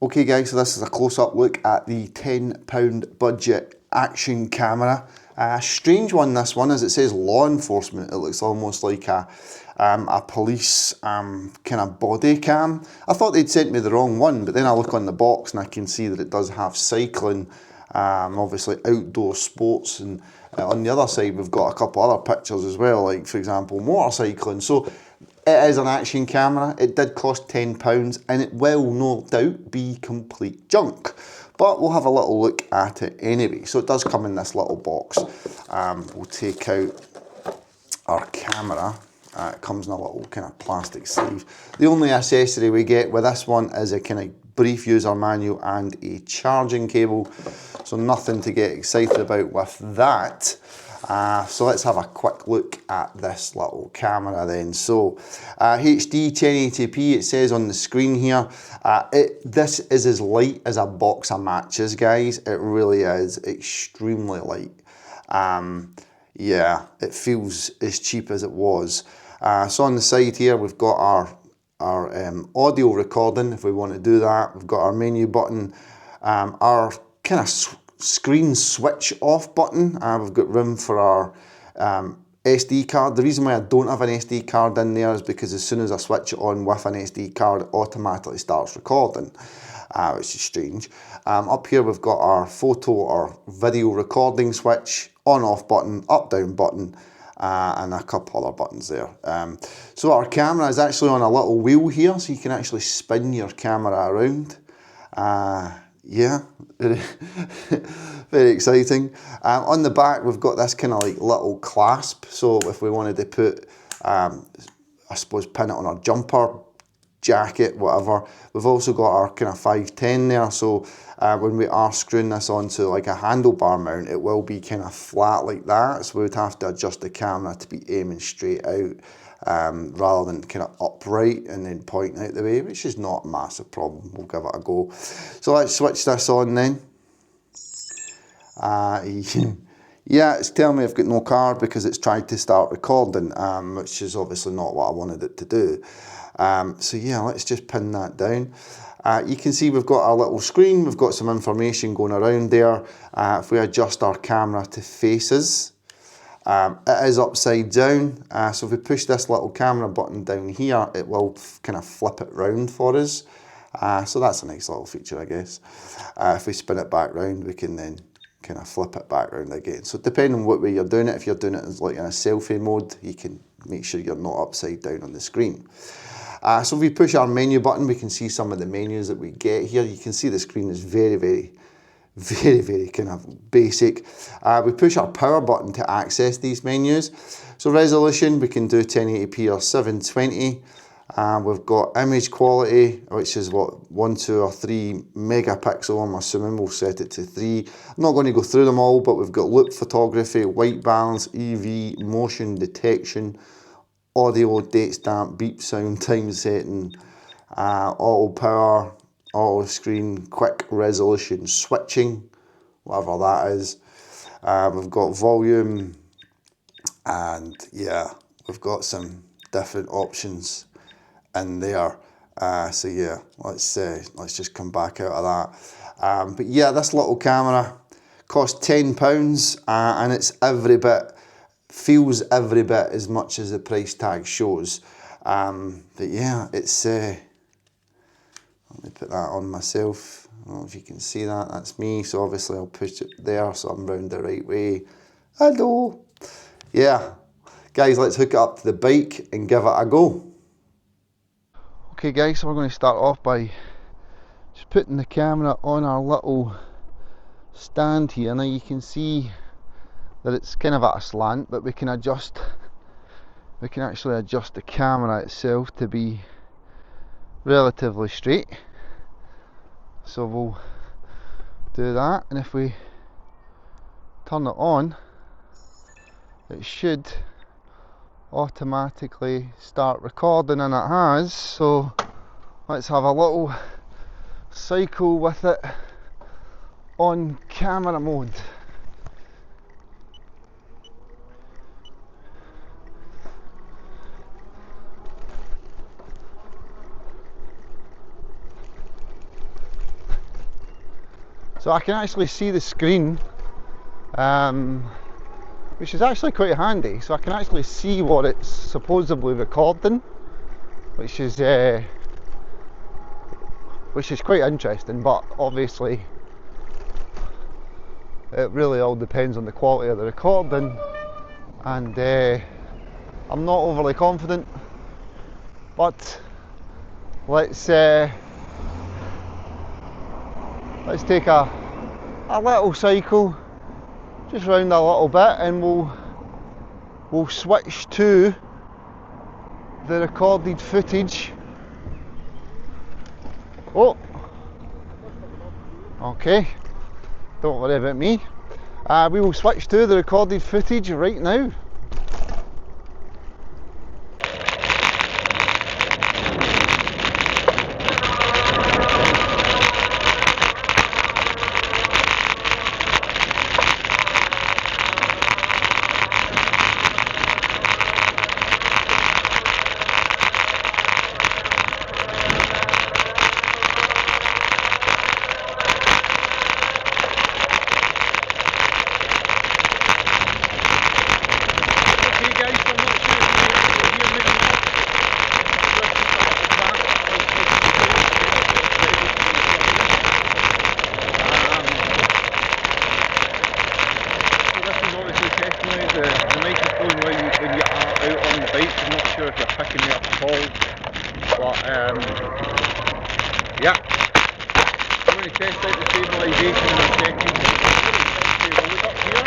Okay guys, so this is a close-up look at the £10 budget action camera. Strange one, this one, as it says law enforcement. It looks almost like a police kind of body cam. I thought they'd sent me the wrong one, but then I look on the box and I can see that it does have cycling, obviously outdoor sports, and on the other side we've got a couple other pictures as well, like for example motorcycling. So it is an action camera. It did cost £10 and it will no doubt be complete junk, but we'll have a little look at it anyway. So it does come in this little box. We'll take out our camera. It comes in a little kind of plastic sleeve. The only accessory we get with this one is a kind of brief user manual and a charging cable, so nothing to get excited about with that. So let's have a quick look at this little camera then. So HD 1080p, it says on the screen here. This is as light as a box of matches, guys. It really is extremely light. Yeah, it feels as cheap as it was. So on the side here we've got our audio recording if we want to do that. We've got our menu button, our kind of screen switch off button. We've got room for our SD card. The reason why I don't have an SD card in there is because as soon as I switch it on with an SD card, it automatically starts recording, which is strange. Up here we've got our photo or video recording switch, on off button, up down button, and a couple other buttons there. So our camera is actually on a little wheel here, so you can actually spin your camera around. Yeah, very exciting. On the back we've got this kind of like little clasp, so if we wanted to put, I suppose, pin it on our jumper, jacket, whatever. We've also got our kind of 510 there, so when we are screwing this onto like a handlebar mount, it will be kind of flat like that, so we would have to adjust the camera to be aiming straight out, rather than kind of upright and then pointing out the way, which is not a massive problem. We'll give it a go. So let's switch this on then. Yeah, it's telling me I've got no card because it's tried to start recording, which is obviously not what I wanted it to do. So yeah, let's just pin that down. You can see we've got our little screen, we've got some information going around there. If we adjust our camera to faces, it is upside down, so if we push this little camera button down here, it will kind of flip it round for us. So that's a nice little feature, I guess. If we spin it back round, we can then kind of flip it back round again. So depending on what way you're doing it, if you're doing it as like in a selfie mode, you can make sure you're not upside down on the screen. So if we push our menu button, we can see some of the menus that we get here. You can see the screen is very kind of basic. We push our power button to access these menus. So resolution, we can do 1080p or 720. We've got image quality, which is what, 1, 2 or 3 megapixel. I'm assuming we'll set it to 3. I'm not going to go through them all, but we've got loop photography, white balance, EV, motion detection, audio, date stamp, beep sound, time setting, auto power, auto screen, quick resolution switching, whatever that is. We've got volume, and yeah, we've got some different options in there. So yeah, let's just come back out of that. But yeah, this little camera cost £10, and it's feels every bit as much as the price tag shows. But yeah, it's let me put that on myself. I don't know if you can see that, that's me. So obviously I'll push it there so I'm round the right way. Hello. Yeah, guys, let's hook it up to the bike and give it a go. Okay guys, so we're going to start off by just putting the camera on our little stand here. Now you can see that it's kind of at a slant, but we can actually adjust the camera itself to be relatively straight. So we'll do that, and if we turn it on, it should automatically start recording, and it has. So let's have a little cycle with it on camera mode. So I can actually see the screen, which is actually quite handy. So I can actually see what it's supposedly recording, which is quite interesting, but obviously it really all depends on the quality of the recording, and I'm not overly confident, but let's take a little cycle just round a little bit, and we'll switch to the recorded footage. Oh, okay, don't worry about me. We will switch to the recorded footage right now. Yeah, I'm going to test out the stabilisation in a second. Roll it up here.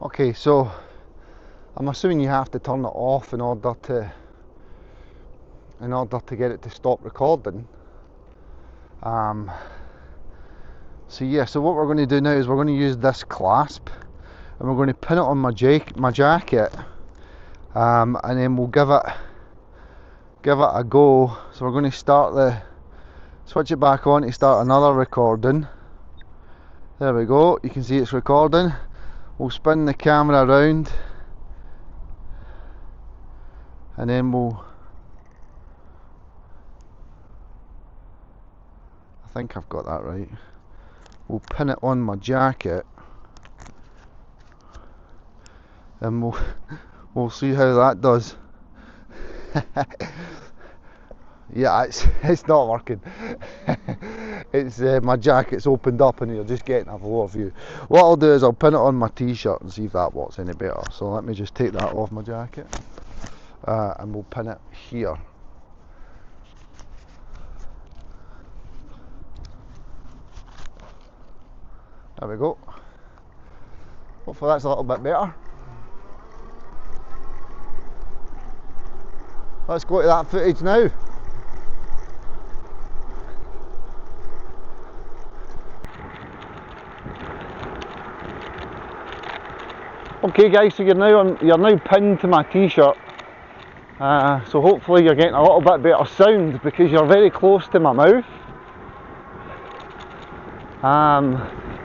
Okay, so I'm assuming you have to turn it off in order to get it to stop recording. So yeah, so what we're going to do now is we're going to use this clasp, and we're going to pin it on my jacket, and then we'll give it a go. So we're going to switch it back on to start another recording. There we go, you can see it's recording. We'll spin the camera around, and then I think I've got that right. We'll pin it on my jacket, and we'll see how that does. Yeah, it's not working. It's my jacket's opened up and you're just getting a lower view. What I'll do is I'll pin it on my t-shirt and see if that works any better. So let me just take that off my jacket, and we'll pin it here. There we go. Hopefully that's a little bit better. Let's go to that footage now. Okay guys, so you're now pinned to my t-shirt, so hopefully you're getting a little bit better sound because you're very close to my mouth.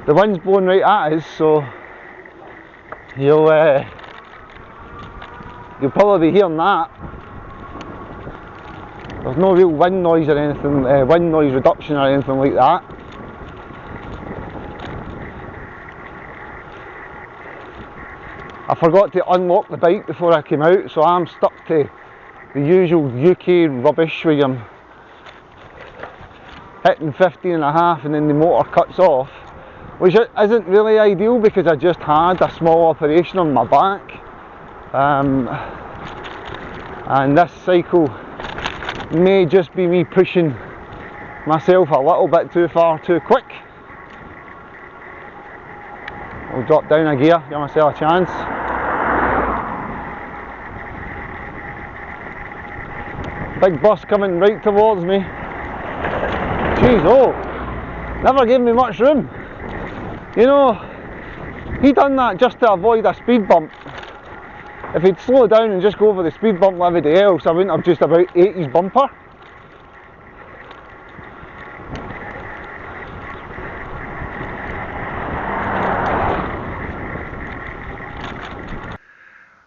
The wind's blowing right at us, so you'll probably be hearing that. There's no real wind noise or anything, wind noise reduction or anything like that. I forgot to unlock the bike before I came out, so I'm stuck to the usual UK rubbish where you're hitting 15.5 and then the motor cuts off, which isn't really ideal because I just had a small operation on my back, and this cycle may just be me pushing myself a little bit too far too quick. I'll drop down a gear, give myself a chance. Big bus coming right towards me. Jeez, oh, never gave me much room. You know, He done that just to avoid a speed bump. If he'd slow down and just go over the speed bump like everybody else, I wouldn't have just about ate his bumper.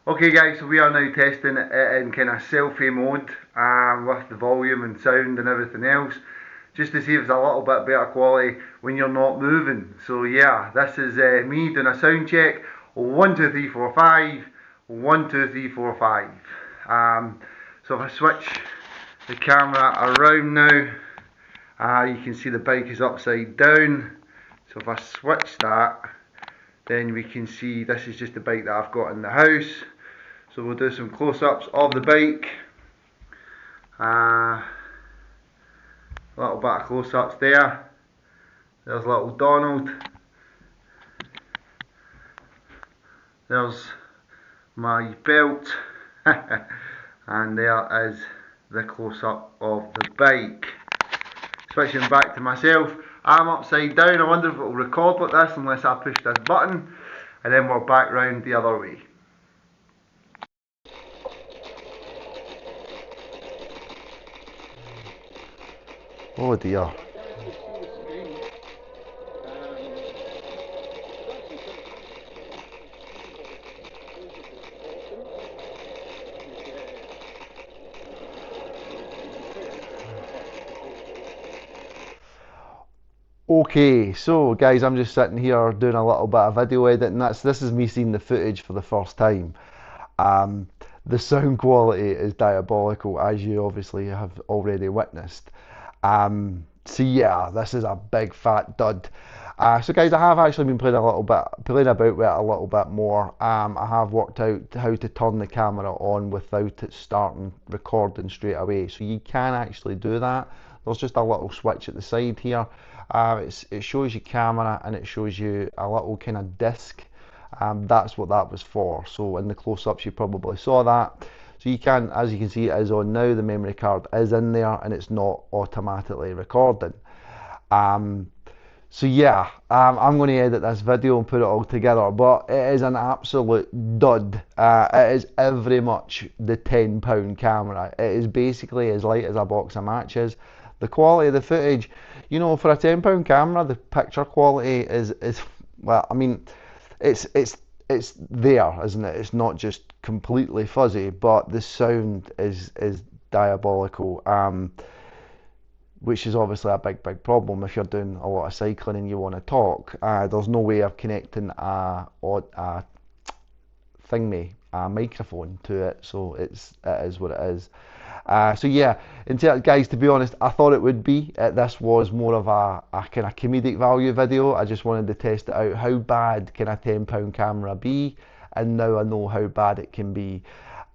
Okay guys, so we are now testing it in kind of selfie mode with the volume and sound and everything else, just to see if it's a little bit better quality when you're not moving. So yeah, this is me doing a sound check. 1, 2, 3, 4, 5. 1, 2, 3, 4, 5. So if I switch the camera around now, you can see the bike is upside down. So if I switch that, then we can see this is just the bike that I've got in the house. So we'll do some close-ups of the bike. A little bit of close-ups there. There's little Donald. There's my belt. And there is the close-up of the bike. Switching back to myself, I'm upside down. I wonder if it will record like this unless I push this button. And then we're back round the other way. Oh dear. Okay, so guys, I'm just sitting here doing a little bit of video editing. This is me seeing the footage for the first time. The sound quality is diabolical, as you obviously have already witnessed. So yeah, this is a big fat dud. So guys, I have actually been playing about with it a little bit more. I have worked out how to turn the camera on without it starting recording straight away. So you can actually do that. There's just a little switch at the side here. It shows you camera and it shows you a little kind of disc. That's what that was for. So in the close-ups you probably saw that. So you can, as you can see, it is on now. The memory card is in there and it's not automatically recording. So yeah, I'm going to edit this video and put it all together, but it is an absolute dud. It is very much the £10 camera. It is basically as light as a box of matches. The quality of the footage, you know, for a £10 camera, the picture quality is well, I mean, it's there, isn't it? It's not just completely fuzzy, but the sound is diabolical. Which is obviously a big problem if you're doing a lot of cycling and you want to talk. There's no way of connecting a microphone to it, so it is what it is. So yeah, guys, to be honest, I thought it would be. This was more of a kind of comedic value video. I just wanted to test it out. How bad can a £10 camera be? And now I know how bad it can be.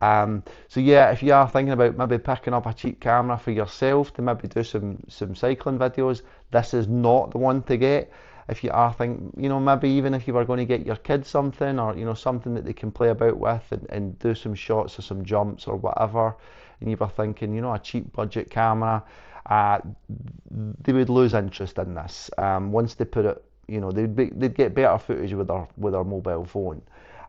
So yeah, if you are thinking about maybe picking up a cheap camera for yourself to maybe do some cycling videos, this is not the one to get. If you are thinking, you know, maybe even if you were going to get your kids something, or you know, something that they can play about with and do some shots or some jumps or whatever, and you were thinking, you know, a cheap budget camera, they would lose interest in this. Once they put it, you know, they'd get better footage with their mobile phone.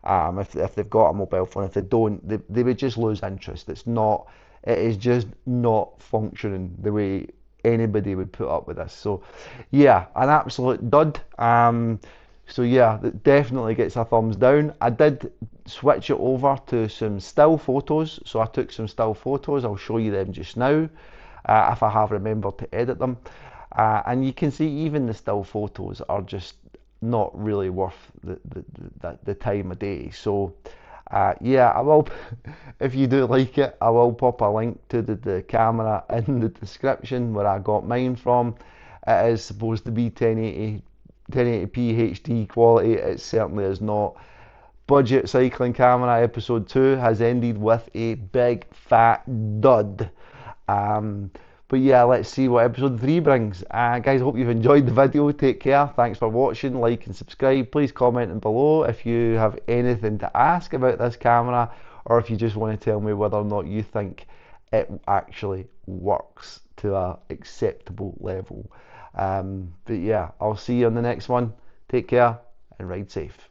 If they've got a mobile phone. If they don't, they would just lose interest. It is just not functioning the way anybody would put up with this. So yeah, an absolute dud. So yeah, it definitely gets a thumbs down. I did switch it over to some still photos, so I took some still photos. I'll show you them just now, if I have remembered to edit them. And you can see even the still photos are just not really worth the time of day. So yeah, I will, if you do like it, I will pop a link to the camera in the description where I got mine from. It is supposed to be 1080p HD quality. It certainly is not. Budget cycling camera episode 2 has ended with a big fat dud. But yeah, let's see what episode 3 brings. Guys, I hope you've enjoyed the video. Take care. Thanks for watching. Like and subscribe. Please comment below if you have anything to ask about this camera, or if you just want to tell me whether or not you think it actually works to an acceptable level. But yeah, I'll see you on the next one. Take care and ride safe.